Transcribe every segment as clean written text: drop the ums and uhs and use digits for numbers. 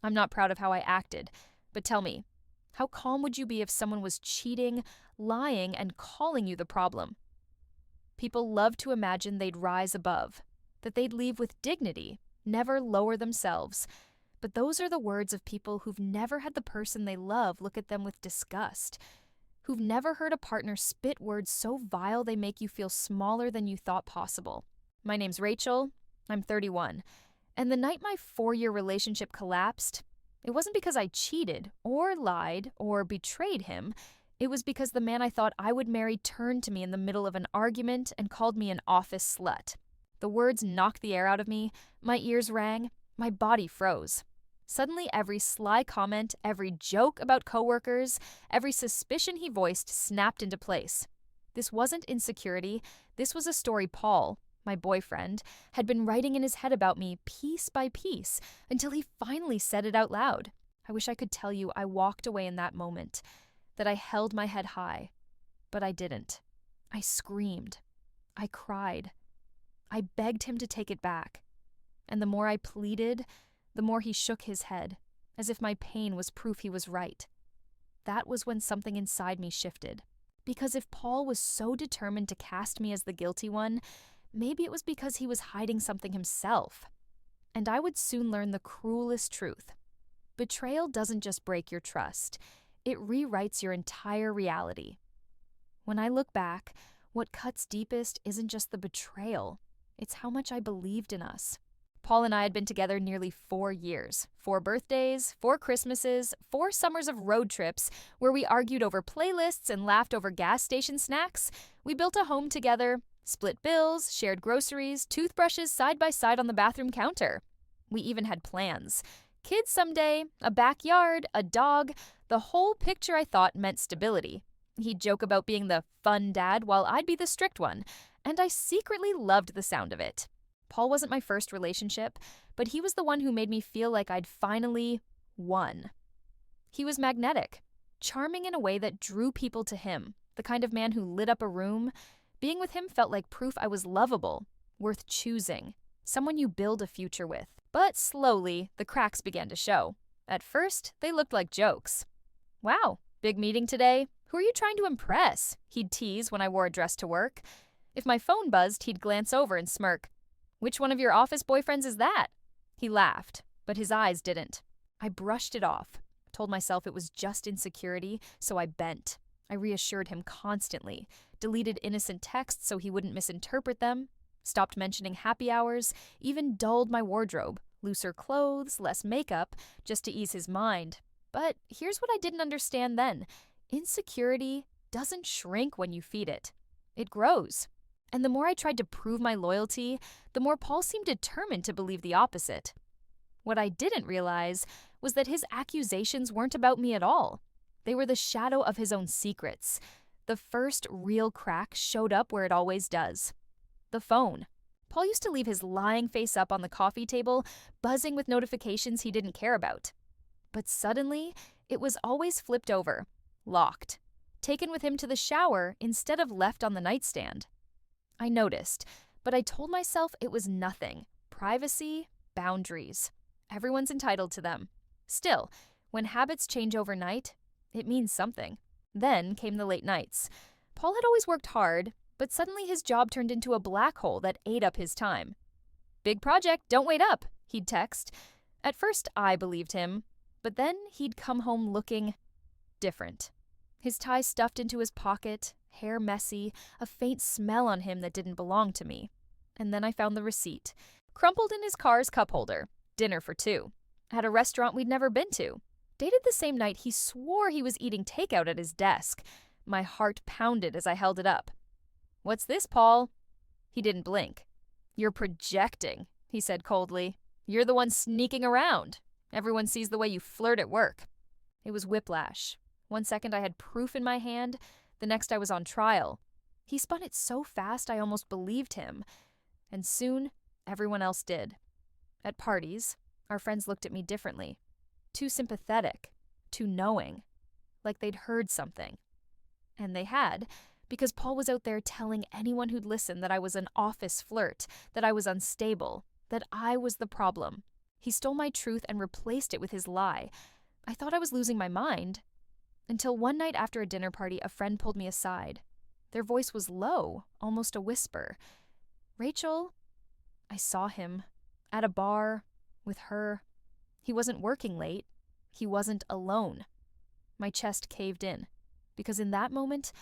I'm not proud of how I acted, but tell me, how calm would you be if someone was cheating, lying, and calling you the problem? People love to imagine they'd rise above, that they'd leave with dignity, never lower themselves. But those are the words of people who've never had the person they love look at them with disgust, who've never heard a partner spit words so vile they make you feel smaller than you thought possible. My name's Rachel, I'm 31, and the night my 4-year relationship collapsed, it wasn't because I cheated or lied or betrayed him. It was because the man I thought I would marry turned to me in the middle of an argument and called me an office slut. The words knocked the air out of me, my ears rang, my body froze. Suddenly, every sly comment, every joke about coworkers, every suspicion he voiced snapped into place. This wasn't insecurity. This was a story Paul, my boyfriend, had been writing in his head about me piece by piece until he finally said it out loud. I wish I could tell you I walked away in that moment, that I held my head high, but I didn't. I screamed. I cried. I begged him to take it back. And the more I pleaded, the more he shook his head, as if my pain was proof he was right. That was when something inside me shifted. Because if Paul was so determined to cast me as the guilty one, maybe it was because he was hiding something himself. And I would soon learn the cruelest truth. Betrayal doesn't just break your trust. It rewrites your entire reality. When I look back, what cuts deepest isn't just the betrayal. It's how much I believed in us. Paul and I had been together nearly 4 years. 4 birthdays, 4 Christmases, 4 summers of road trips where we argued over playlists and laughed over gas station snacks. We built a home together, split bills, shared groceries, toothbrushes side by side on the bathroom counter. We even had plans. Kids someday, a backyard, a dog. The whole picture I thought meant stability. He'd joke about being the fun dad while I'd be the strict one, and I secretly loved the sound of it. Paul wasn't my first relationship, but he was the one who made me feel like I'd finally won. He was magnetic, charming in a way that drew people to him, the kind of man who lit up a room. Being with him felt like proof I was lovable, worth choosing, someone you build a future with. But slowly, the cracks began to show. At first, they looked like jokes. "Wow, big meeting today? Who are you trying to impress?" He'd tease when I wore a dress to work. If my phone buzzed, he'd glance over and smirk. "Which one of your office boyfriends is that?" He laughed, but his eyes didn't. I brushed it off, told myself it was just insecurity, so I bent. I reassured him constantly, deleted innocent texts so he wouldn't misinterpret them, stopped mentioning happy hours, even dulled my wardrobe, looser clothes, less makeup, just to ease his mind. But here's what I didn't understand then. Insecurity doesn't shrink when you feed it. It grows. And the more I tried to prove my loyalty, the more Paul seemed determined to believe the opposite. What I didn't realize was that his accusations weren't about me at all. They were the shadow of his own secrets. The first real crack showed up where it always does. The phone. Paul used to leave his lying face up on the coffee table, buzzing with notifications he didn't care about. But suddenly, it was always flipped over, locked, taken with him to the shower instead of left on the nightstand. I noticed, but I told myself it was nothing. Privacy, boundaries. Everyone's entitled to them. Still, when habits change overnight, it means something. Then came the late nights. Paul had always worked hard, but suddenly his job turned into a black hole that ate up his time. "Big project, don't wait up," he'd text. At first, I believed him, but then he'd come home looking different. His tie stuffed into his pocket, hair messy, a faint smell on him that didn't belong to me. And then I found the receipt, crumpled in his car's cup holder. Dinner for 2. At a restaurant we'd never been to. Dated the same night he swore he was eating takeout at his desk. My heart pounded as I held it up. "What's this, Paul?" He didn't blink. "You're projecting," he said coldly. "You're the one sneaking around. Everyone sees the way you flirt at work." It was whiplash. One second I had proof in my hand, the next I was on trial. He spun it so fast I almost believed him. And soon, everyone else did. At parties, our friends looked at me differently. Too sympathetic, too knowing, like they'd heard something. And they had, because Paul was out there telling anyone who'd listen that I was an office flirt, that I was unstable, that I was the problem. He stole my truth and replaced it with his lie. I thought I was losing my mind. Until one night after a dinner party, a friend pulled me aside. Their voice was low, almost a whisper. "Rachel," I saw him. At a bar, with her. He wasn't working late. He wasn't alone. My chest caved in, because in that moment,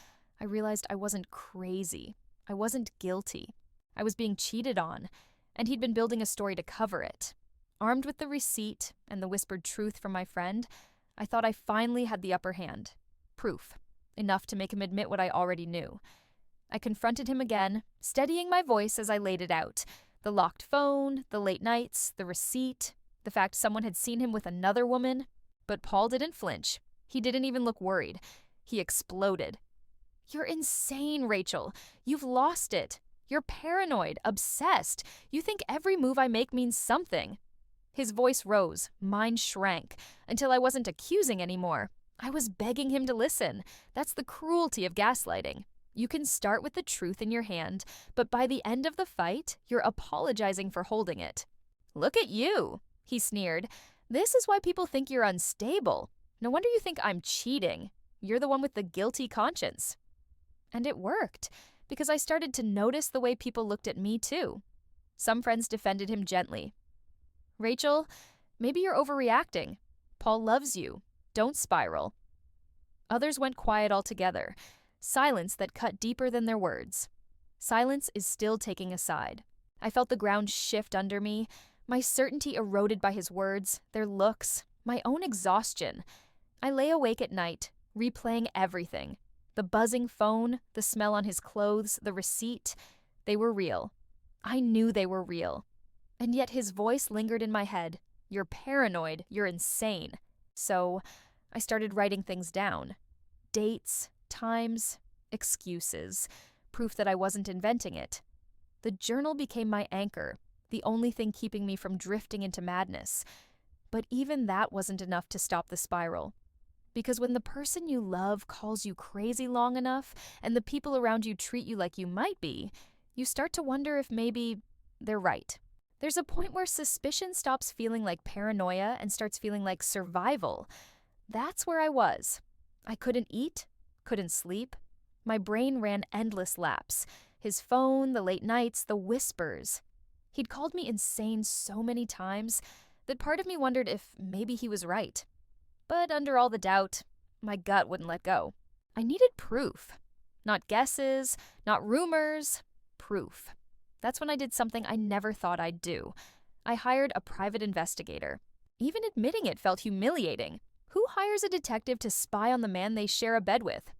I realized I wasn't crazy. I wasn't guilty. I was being cheated on, and he'd been building a story to cover it. Armed with the receipt and the whispered truth from my friend, I thought I finally had the upper hand. Proof. Enough to make him admit what I already knew. I confronted him again, steadying my voice as I laid it out. The locked phone, the late nights, the receipt, the fact someone had seen him with another woman. But Paul didn't flinch. He didn't even look worried. He exploded. "You're insane, Rachel. You've lost it. You're paranoid, obsessed. You think every move I make means something." His voice rose, mine shrank, until I wasn't accusing anymore. I was begging him to listen. That's the cruelty of gaslighting. You can start with the truth in your hand, but by the end of the fight, you're apologizing for holding it. "Look at you," he sneered. "This is why people think you're unstable. No wonder you think I'm cheating. You're the one with the guilty conscience." And it worked, because I started to notice the way people looked at me too. Some friends defended him gently. "Rachel, maybe you're overreacting. Paul loves you. Don't spiral." Others went quiet altogether. Silence that cut deeper than their words. Silence is still taking a side. I felt the ground shift under me, my certainty eroded by his words, their looks, my own exhaustion. I lay awake at night, replaying everything. The buzzing phone, the smell on his clothes, the receipt. They were real. I knew they were real. And yet his voice lingered in my head. "You're paranoid. You're insane." So I started writing things down. Dates, times, excuses, proof that I wasn't inventing it. The journal became my anchor, the only thing keeping me from drifting into madness. But even that wasn't enough to stop the spiral. Because when the person you love calls you crazy long enough, and the people around you treat you like you might be, you start to wonder if maybe they're right. There's a point where suspicion stops feeling like paranoia and starts feeling like survival. That's where I was. I couldn't eat, couldn't sleep. My brain ran endless laps. His phone, the late nights, the whispers. He'd called me insane so many times that part of me wondered if maybe he was right. But under all the doubt, my gut wouldn't let go. I needed proof. Not guesses, not rumors, proof. That's when I did something I never thought I'd do. I hired a private investigator. Even admitting it felt humiliating. Who hires a detective to spy on the man they share a bed with?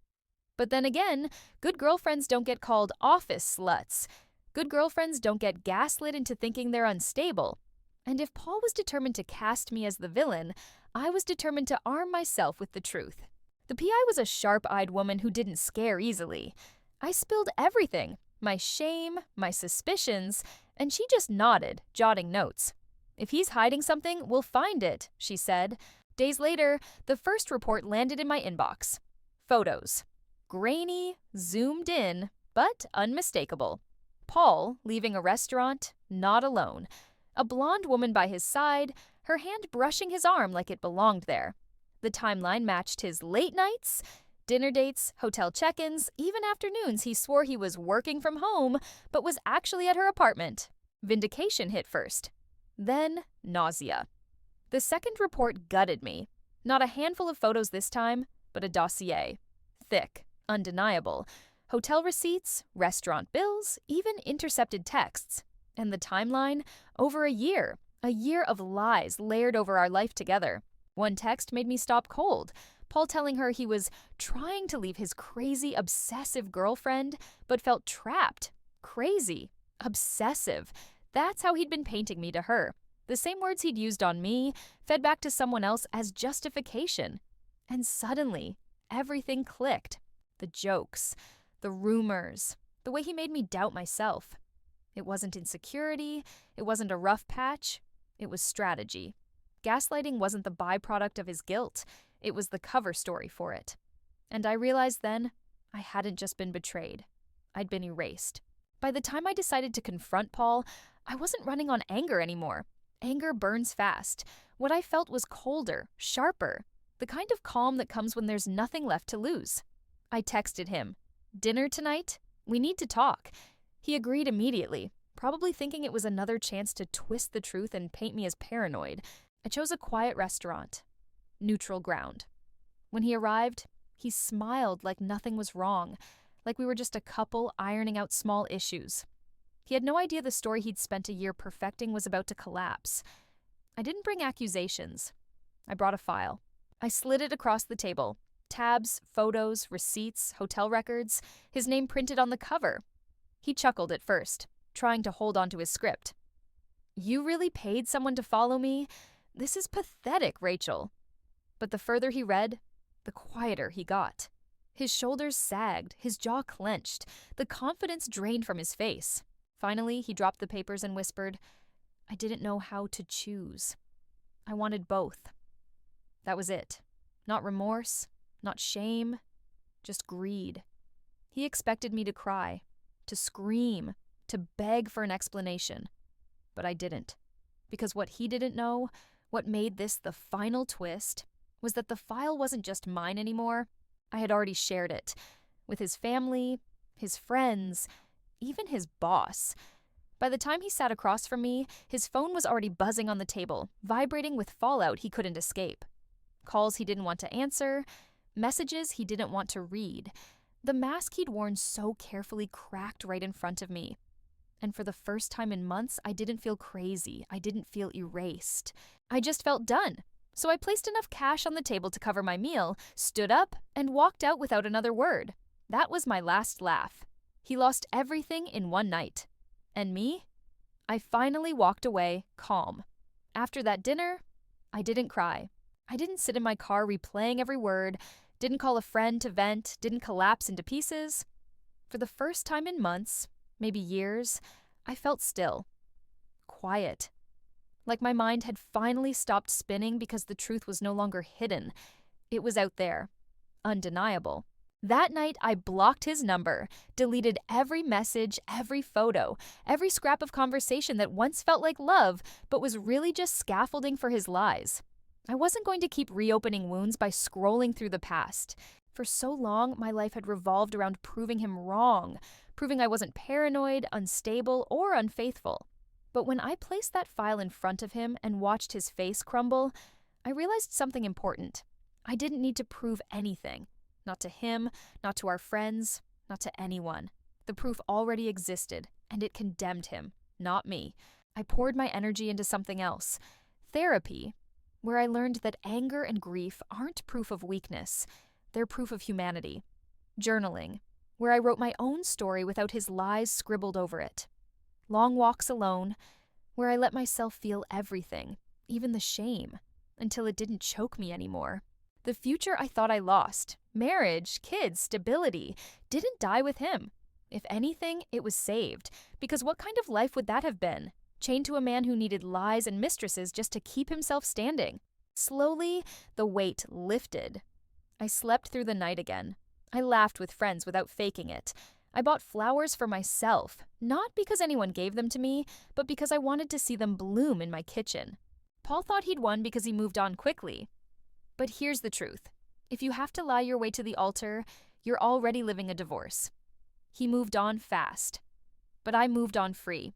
But then again, good girlfriends don't get called office sluts. Good girlfriends don't get gaslit into thinking they're unstable. And if Paul was determined to cast me as the villain, I was determined to arm myself with the truth. The PI was a sharp-eyed woman who didn't scare easily. I spilled everything, my shame, my suspicions, and she just nodded, jotting notes. "If he's hiding something, we'll find it," she said. Days later, the first report landed in my inbox. Photos. Grainy, zoomed in, but unmistakable. Paul leaving a restaurant, not alone. A blonde woman by his side, her hand brushing his arm like it belonged there. The timeline matched his late nights, dinner dates, hotel check-ins, even afternoons he swore he was working from home, but was actually at her apartment. Vindication hit first. Then nausea. The second report gutted me. Not a handful of photos this time, but a dossier. Thick, undeniable. Hotel receipts, restaurant bills, even intercepted texts. And the timeline? Over a year of lies layered over our life together. One text made me stop cold. Paul telling her he was trying to leave his crazy, obsessive girlfriend, but felt trapped. Crazy. Obsessive. That's how he'd been painting me to her. The same words he'd used on me, fed back to someone else as justification. And suddenly, everything clicked. The jokes, the rumors, the way he made me doubt myself. It wasn't insecurity, it wasn't a rough patch, it was strategy. Gaslighting wasn't the byproduct of his guilt, it was the cover story for it. And I realized then, I hadn't just been betrayed. I'd been erased. By the time I decided to confront Paul, I wasn't running on anger anymore. Anger burns fast. What I felt was colder, sharper, the kind of calm that comes when there's nothing left to lose. I texted him, "Dinner tonight? We need to talk." He agreed immediately, probably thinking it was another chance to twist the truth and paint me as paranoid. I chose a quiet restaurant. Neutral ground. When he arrived, he smiled like nothing was wrong, like we were just a couple ironing out small issues. He had no idea the story he'd spent a year perfecting was about to collapse. I didn't bring accusations. I brought a file. I slid it across the table. Tabs, photos, receipts, hotel records, his name printed on the cover. He chuckled at first, trying to hold on to his script. "You really paid someone to follow me? This is pathetic, Rachel." But the further he read, the quieter he got. His shoulders sagged, his jaw clenched, the confidence drained from his face. Finally, he dropped the papers and whispered, "I didn't know how to choose. I wanted both." That was it. Not remorse, not shame, just greed. He expected me to cry, to scream, to beg for an explanation. But I didn't. Because what he didn't know, what made this the final twist, was that the file wasn't just mine anymore. I had already shared it. With his family, his friends, even his boss. By the time he sat across from me, his phone was already buzzing on the table, vibrating with fallout he couldn't escape. Calls he didn't want to answer, messages he didn't want to read. The mask he'd worn so carefully cracked right in front of me. And for the first time in months, I didn't feel crazy. I didn't feel erased. I just felt done. So I placed enough cash on the table to cover my meal, stood up, and walked out without another word. That was my last laugh. He lost everything in one night. And me? I finally walked away, calm. After that dinner, I didn't cry. I didn't sit in my car replaying every word, didn't call a friend to vent, didn't collapse into pieces. For the first time in months, maybe years, I felt still. Quiet. Like my mind had finally stopped spinning because the truth was no longer hidden. It was out there. Undeniable. That night, I blocked his number, deleted every message, every photo, every scrap of conversation that once felt like love, but was really just scaffolding for his lies. I wasn't going to keep reopening wounds by scrolling through the past. For so long, my life had revolved around proving him wrong, proving I wasn't paranoid, unstable, or unfaithful. But when I placed that file in front of him and watched his face crumble, I realized something important. I didn't need to prove anything. Not to him, not to our friends, not to anyone. The proof already existed, and it condemned him, not me. I poured my energy into something else. Therapy, where I learned that anger and grief aren't proof of weakness. They're proof of humanity. Journaling, where I wrote my own story without his lies scribbled over it. Long walks alone, where I let myself feel everything, even the shame, until it didn't choke me anymore. The future I thought I lost, marriage, kids, stability, didn't die with him. If anything, it was saved, because what kind of life would that have been? Chained to a man who needed lies and mistresses just to keep himself standing. Slowly, the weight lifted. I slept through the night again. I laughed with friends without faking it. I bought flowers for myself, not because anyone gave them to me, but because I wanted to see them bloom in my kitchen. Paul thought he'd won because he moved on quickly. But here's the truth. If you have to lie your way to the altar, you're already living a divorce. He moved on fast. But I moved on free.